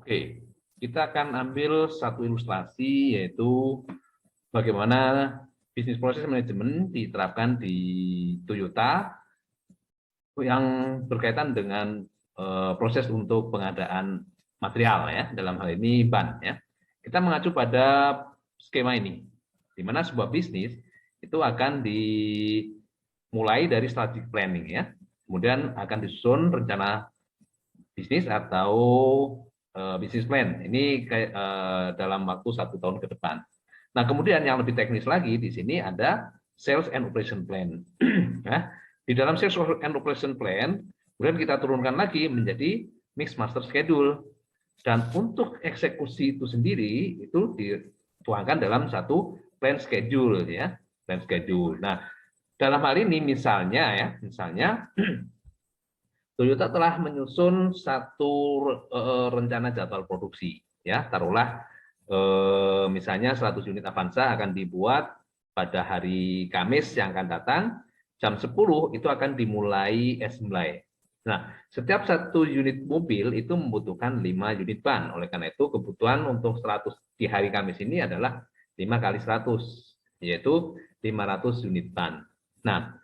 Oke, kita akan ambil satu ilustrasi, yaitu bagaimana bisnis proses manajemen diterapkan di Toyota yang berkaitan dengan proses untuk pengadaan material, ya, dalam hal ini ban, ya. Kita mengacu pada skema ini, di mana sebuah bisnis itu akan dimulai dari strategic planning, ya, kemudian akan disusun rencana bisnis atau bisnis plan. Ini dalam waktu 1 tahun ke depan. Nah, kemudian yang lebih teknis lagi di sini ada sales and operation plan. Nah, di dalam sales and operation plan, kemudian kita turunkan lagi menjadi mix master schedule. Dan untuk eksekusi itu sendiri itu dituangkan dalam satu plan schedule, ya, plan schedule. Nah, dalam hal ini misalnya Toyota telah menyusun satu rencana jadwal produksi, ya, taruhlah misalnya 100 unit Avanza akan dibuat pada hari Kamis yang akan datang, jam 10 itu akan dimulai assembly. Nah, setiap satu unit mobil itu membutuhkan 5 unit ban. Oleh karena itu, kebutuhan untuk 100 di hari Kamis ini adalah 5 kali 100, yaitu 500 unit ban. Nah,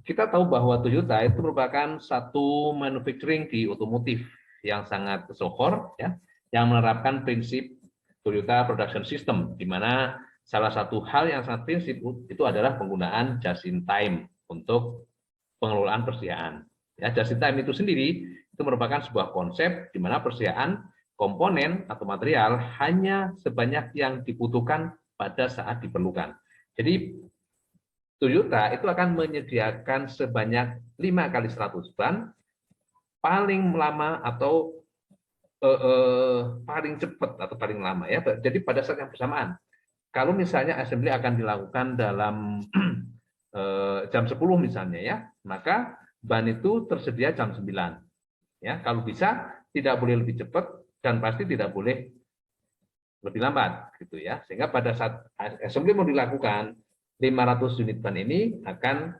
kita tahu bahwa Toyota itu merupakan satu manufacturing di otomotif yang sangat sohor, ya, yang menerapkan prinsip Toyota Production System, di mana salah satu hal yang sangat prinsip itu adalah penggunaan just in time untuk pengelolaan persediaan. Ya, just in time itu sendiri itu merupakan sebuah konsep di mana persediaan komponen atau material hanya sebanyak yang dibutuhkan pada saat diperlukan. Jadi Toyota itu akan menyediakan sebanyak 5 kali 100 ban, paling lama atau paling cepat atau paling lama, ya. Jadi pada saat yang bersamaan. Kalau misalnya assembly akan dilakukan dalam jam 10 misalnya, ya, maka ban itu tersedia jam 9. Ya, kalau bisa tidak boleh lebih cepat dan pasti tidak boleh lebih lambat, gitu, ya. Sehingga pada saat assembly mau dilakukan, 500 unit ban ini akan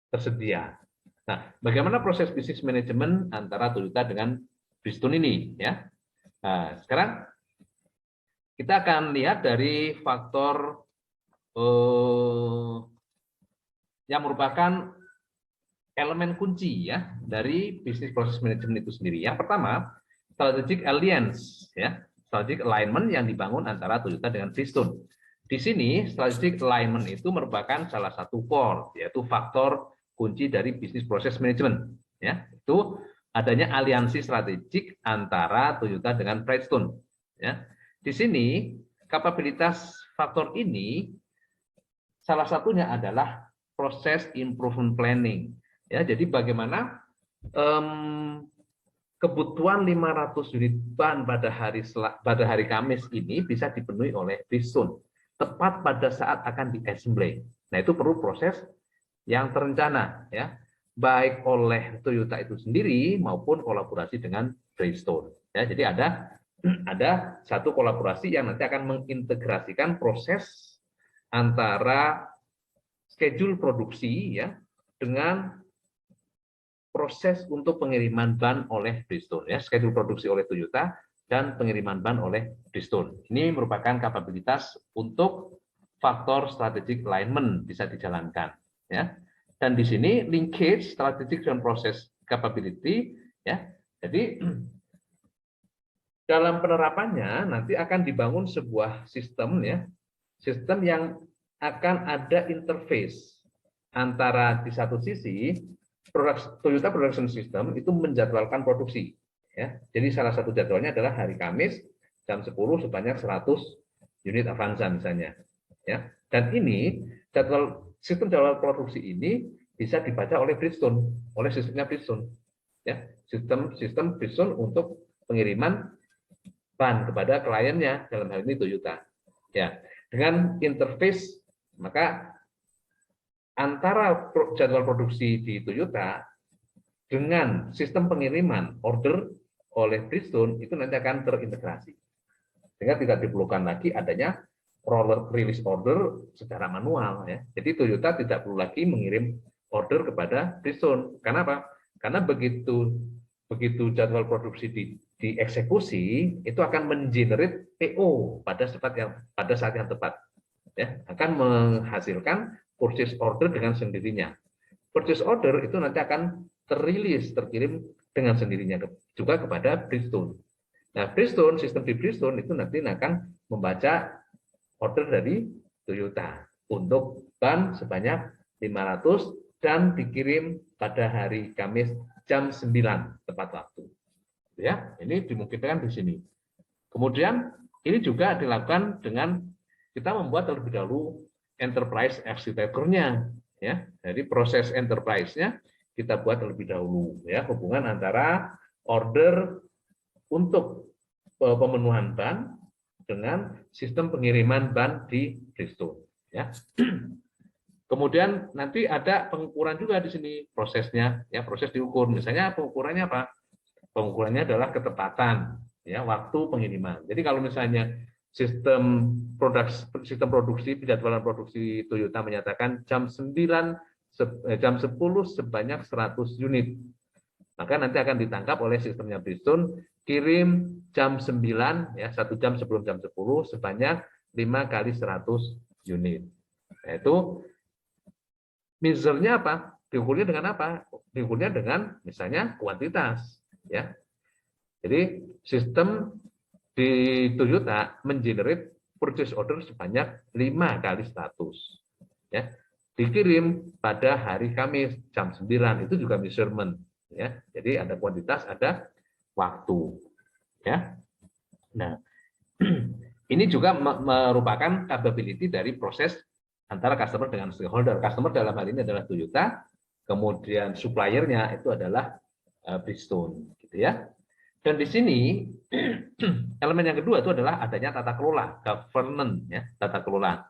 tersedia. Nah, bagaimana proses bisnis manajemen antara Toyota dengan Bridgestone ini, ya? Nah, sekarang kita akan lihat dari faktor yang merupakan elemen kunci, ya, dari bisnis proses manajemen itu sendiri. Yang pertama, strategic alliance, ya, strategic alignment yang dibangun antara Toyota dengan Bridgestone. Di sini strategic alignment itu merupakan salah satu core, yaitu faktor kunci dari bisnis proses manajemen, ya. Itu adanya aliansi strategik antara Toyota dengan Bridgestone, ya. Di sini kapabilitas faktor ini salah satunya adalah proses improvement planning, ya. Jadi bagaimana kebutuhan 500 unit ban pada hari Kamis ini bisa dipenuhi oleh Bridgestone tepat pada saat akan di-assembly. Nah, itu perlu proses yang terencana, ya, baik oleh Toyota itu sendiri maupun kolaborasi dengan Bridgestone. Ya, jadi ada satu kolaborasi yang nanti akan mengintegrasikan proses antara schedule produksi, ya, dengan proses untuk pengiriman ban oleh Bridgestone, ya, schedule produksi oleh Toyota dan pengiriman ban oleh Bridgestone. Ini merupakan kapabilitas untuk faktor strategic alignment bisa dijalankan, ya. Dan di sini linkage strategic dan proses capability, ya. Jadi dalam penerapannya nanti akan dibangun sebuah sistem, ya, sistem yang akan ada interface antara di satu sisi Toyota Production System itu menjadwalkan produksi, ya. Jadi salah satu jadwalnya adalah hari Kamis jam 10 sebanyak 100 unit Avanza misalnya, ya. Dan ini sistem jadwal produksi ini bisa dibaca oleh Bridgestone, oleh sistemnya Bridgestone, ya. Sistem Bridgestone untuk pengiriman ban kepada kliennya, dalam hal ini Toyota, ya. Dengan interface, maka antara jadwal produksi di Toyota dengan sistem pengiriman order oleh Bridgestone itu nanti akan terintegrasi, sehingga tidak diperlukan lagi adanya release order secara manual, ya. Jadi Toyota tidak perlu lagi mengirim order kepada Bridgestone. Karena apa? Karena begitu jadwal produksi dieksekusi itu akan mengenerate PO pada saat yang tepat, ya, akan menghasilkan purchase order dengan sendirinya. Purchase order itu nanti akan terkirim dengan sendirinya juga kepada Bridgestone. Nah, Bridgestone, sistem di Bridgestone itu nanti akan membaca order dari Toyota untuk ban sebanyak 500 dan dikirim pada hari Kamis jam 9 tepat waktu. Ya, ini dimungkinkan di sini. Kemudian ini juga dilakukan dengan kita membuat terlebih dahulu enterprise architecture-nya, ya. Jadi proses enterprise-nya kita buat terlebih dahulu, ya, hubungan antara order untuk pemenuhan ban dengan sistem pengiriman ban di Bridgestone, ya. Kemudian nanti ada pengukuran juga di sini prosesnya, ya, proses diukur. Misalnya pengukurannya apa? Pengukurannya adalah ketepatan, ya, waktu pengiriman. Jadi kalau misalnya sistem produksi penjadwalan produksi Toyota menyatakan jam 10 sebanyak 100 unit, maka nanti akan ditangkap oleh sistemnya Bridgestone, kirim jam 9, ya, 1 jam sebelum jam 10 sebanyak 5 kali 100 unit. Yaitu measure-nya apa? Diukurnya dengan apa? Diukurnya dengan misalnya kuantitas, ya. Jadi sistem di Toyota mengenerate purchase order sebanyak 5 kali 100, ya. Dikirim pada hari Kamis jam 9, itu juga measurement, ya. Jadi ada kuantitas, ada waktu, ya. Nah, ini juga merupakan capability dari proses antara customer dengan stakeholder. Customer dalam hal ini adalah Toyota, kemudian suppliernya itu adalah Bridgestone, gitu ya. Dan di sini elemen yang kedua itu adalah adanya tata kelola, governance, ya, tata kelola.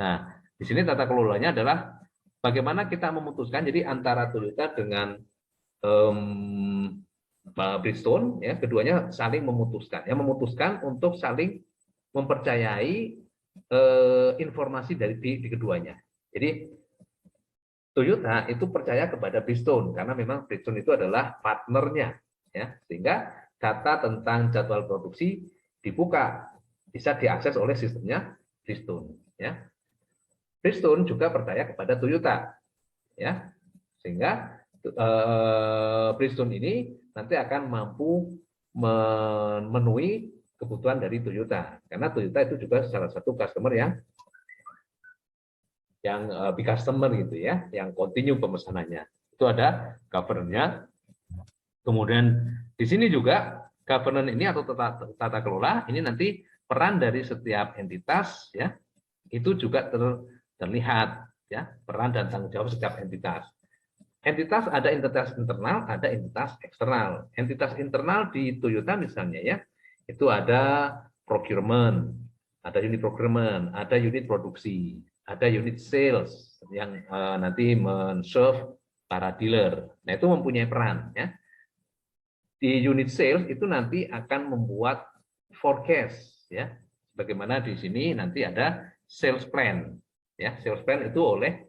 Nah, di sini tata kelolanya adalah bagaimana kita memutuskan, jadi antara Toyota dengan Bridgestone, ya, keduanya saling memutuskan, ya, memutuskan untuk saling mempercayai informasi di keduanya. Jadi Toyota itu percaya kepada Bridgestone karena memang Bridgestone itu adalah partnernya, ya, sehingga data tentang jadwal produksi dibuka, bisa diakses oleh sistemnya Bridgestone, ya. Bridgestone juga percaya kepada Toyota, ya, sehingga Bridgestone ini nanti akan mampu memenuhi kebutuhan dari Toyota, karena Toyota itu juga salah satu customer yang big customer, gitu ya, yang continue pemesanannya. Itu ada governance-nya. Kemudian di sini juga governance ini atau tata kelola ini nanti peran dari setiap entitas, ya, itu juga terlihat, ya, peran dan tanggung jawab setiap entitas. Entitas ada entitas internal, ada entitas eksternal. Entitas internal di Toyota misalnya, ya, itu ada procurement, ada unit procurement, ada unit produksi, ada unit sales yang nanti men-serve para dealer. Nah, itu mempunyai peran, ya. Di unit sales itu nanti akan membuat forecast, ya. Bagaimana di sini nanti ada sales plan, ya. Sales plan itu oleh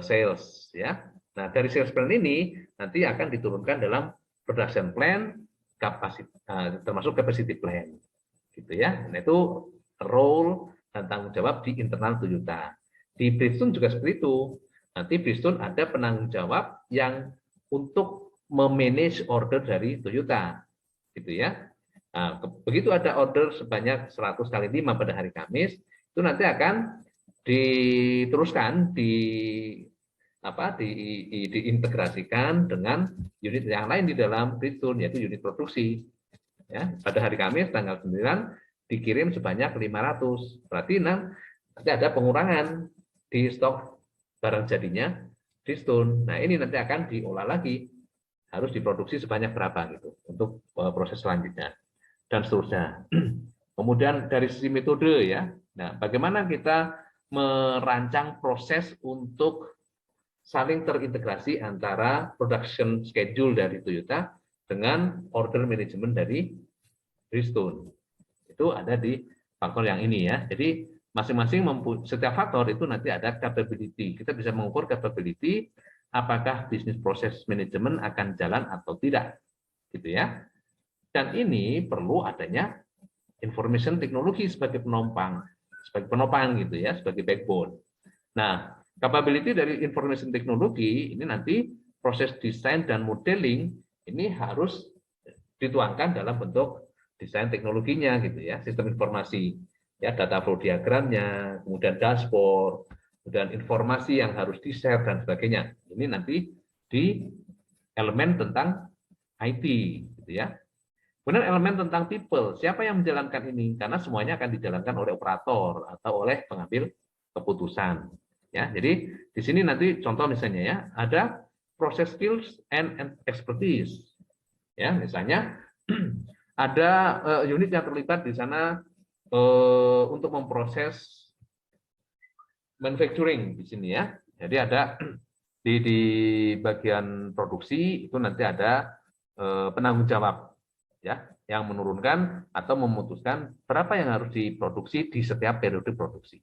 sales, ya. Nah, dari sales plan ini nanti akan diturunkan dalam production plan, termasuk capacity plan, gitu ya. Nah, itu role dan tanggung jawab di internal Toyota. Di Bridgestone juga seperti itu. Nanti Bridgestone ada penanggung jawab yang untuk memanage order dari Toyota, gitu ya. Nah, begitu ada order sebanyak 100 kali 5 pada hari Kamis, itu nanti akan diteruskan diintegrasikan dengan unit yang lain di dalam Bridgestone, yaitu unit produksi. Ya, pada hari Kamis tanggal 9 dikirim sebanyak 500. Berarti nanti ada pengurangan di stok barang jadinya Bridgestone. Nah, ini nanti akan diolah lagi, harus diproduksi sebanyak berapa gitu untuk proses selanjutnya dan seterusnya. Kemudian dari sisi metode, ya. Nah, bagaimana kita merancang proses untuk saling terintegrasi antara production schedule dari Toyota dengan order management dari Bridgestone. Itu ada di faktor yang ini, ya. Jadi masing-masing setiap faktor itu nanti ada capability. Kita bisa mengukur capability apakah bisnis proses manajemen akan jalan atau tidak, gitu ya. Dan ini perlu adanya information technology sebagai penopang gitu ya, sebagai backbone. Nah, capability dari information technology ini nanti proses desain dan modeling ini harus dituangkan dalam bentuk desain teknologinya gitu ya, sistem informasi ya, data flow diagramnya, kemudian dashboard, kemudian informasi yang harus di-share dan sebagainya. Ini nanti di elemen tentang IT gitu ya. Kemudian elemen tentang people, siapa yang menjalankan ini? Karena semuanya akan dijalankan oleh operator atau oleh pengambil keputusan. Ya, jadi di sini nanti contoh misalnya ya, ada process skills and expertise. Ya, misalnya ada unit yang terlibat di sana untuk memproses manufacturing di sini ya. Jadi ada di bagian produksi itu nanti ada penanggung jawab ya, yang menurunkan atau memutuskan berapa yang harus diproduksi di setiap periode produksi.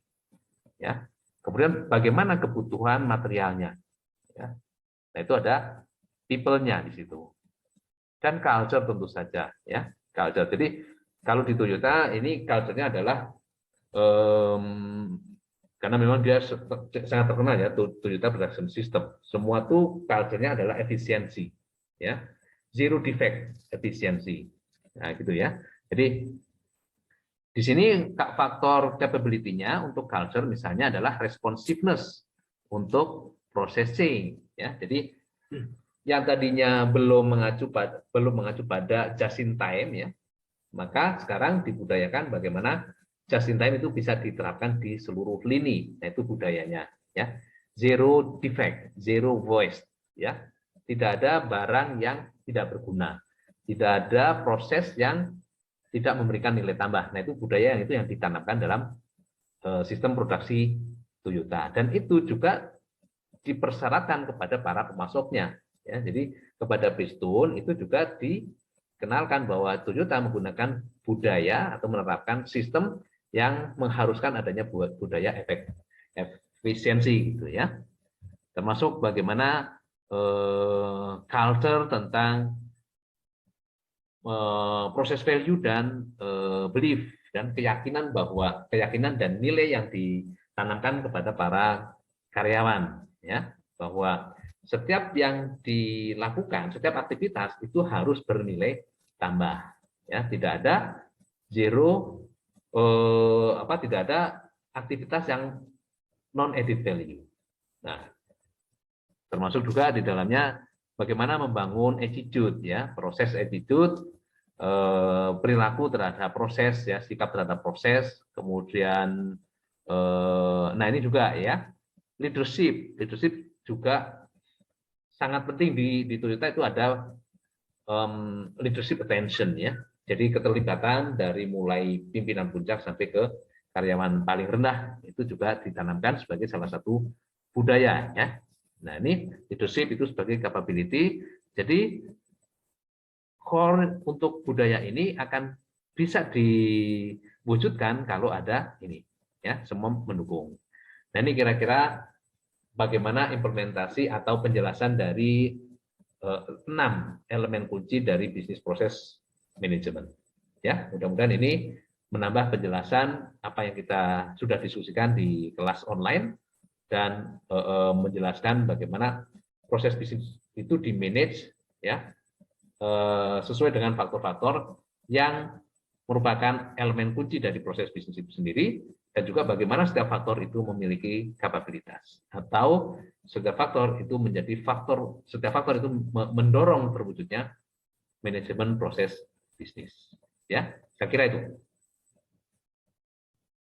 Ya. Kemudian bagaimana kebutuhan materialnya. Ya. Nah, itu ada people-nya di situ. Dan culture tentu saja ya. Culture. Jadi kalau di Toyota ini culture-nya adalah karena memang dia sangat terkenal ya, Toyota Production System. Semua tuh culture-nya adalah efisiensi. Ya. Zero defect efisiensi. Nah, gitu ya. Jadi di sini faktor capability-nya untuk culture misalnya adalah responsiveness untuk processing ya. Jadi yang tadinya belum mengacu pada just in time ya, maka sekarang dibudayakan bagaimana just in time itu bisa diterapkan di seluruh lini. Nah, itu budayanya ya. Zero defect, zero waste ya. Tidak ada barang yang tidak berguna. Tidak ada proses yang tidak memberikan nilai tambah. Nah, itu budaya yang ditanamkan dalam sistem produksi Toyota. Dan itu juga dipersyaratkan kepada para pemasoknya. Ya, jadi kepada Piston itu juga dikenalkan bahwa Toyota menggunakan budaya atau menerapkan sistem yang mengharuskan adanya budaya efisiensi gitu ya. Termasuk bagaimana culture tentang proses value dan belief dan keyakinan dan nilai yang ditanamkan kepada para karyawan ya, bahwa setiap yang dilakukan, setiap aktivitas itu harus bernilai tambah ya, tidak ada tidak ada aktivitas yang non added value. Nah, termasuk juga di dalamnya bagaimana membangun attitude ya, proses attitude, perilaku terhadap proses ya, sikap terhadap proses, kemudian nah ini juga ya, leadership juga sangat penting di Toyota. Itu ada leadership attention ya, jadi keterlibatan dari mulai pimpinan puncak sampai ke karyawan paling rendah itu juga ditanamkan sebagai salah satu budaya ya. Nah, ini leadership itu sebagai capability. Jadi core untuk budaya ini akan bisa diwujudkan kalau ada ini ya, semua mendukung. Nah, ini kira-kira bagaimana implementasi atau penjelasan dari 6 elemen kunci dari bisnis proses manajemen. Ya, mudah-mudahan ini menambah penjelasan apa yang kita sudah diskusikan di kelas online dan menjelaskan bagaimana proses bisnis itu di-manage ya, sesuai dengan faktor-faktor yang merupakan elemen kunci dari proses bisnis itu sendiri, dan juga bagaimana setiap faktor itu memiliki kapabilitas atau setiap faktor itu mendorong terwujudnya manajemen proses bisnis. Ya, saya kira itu.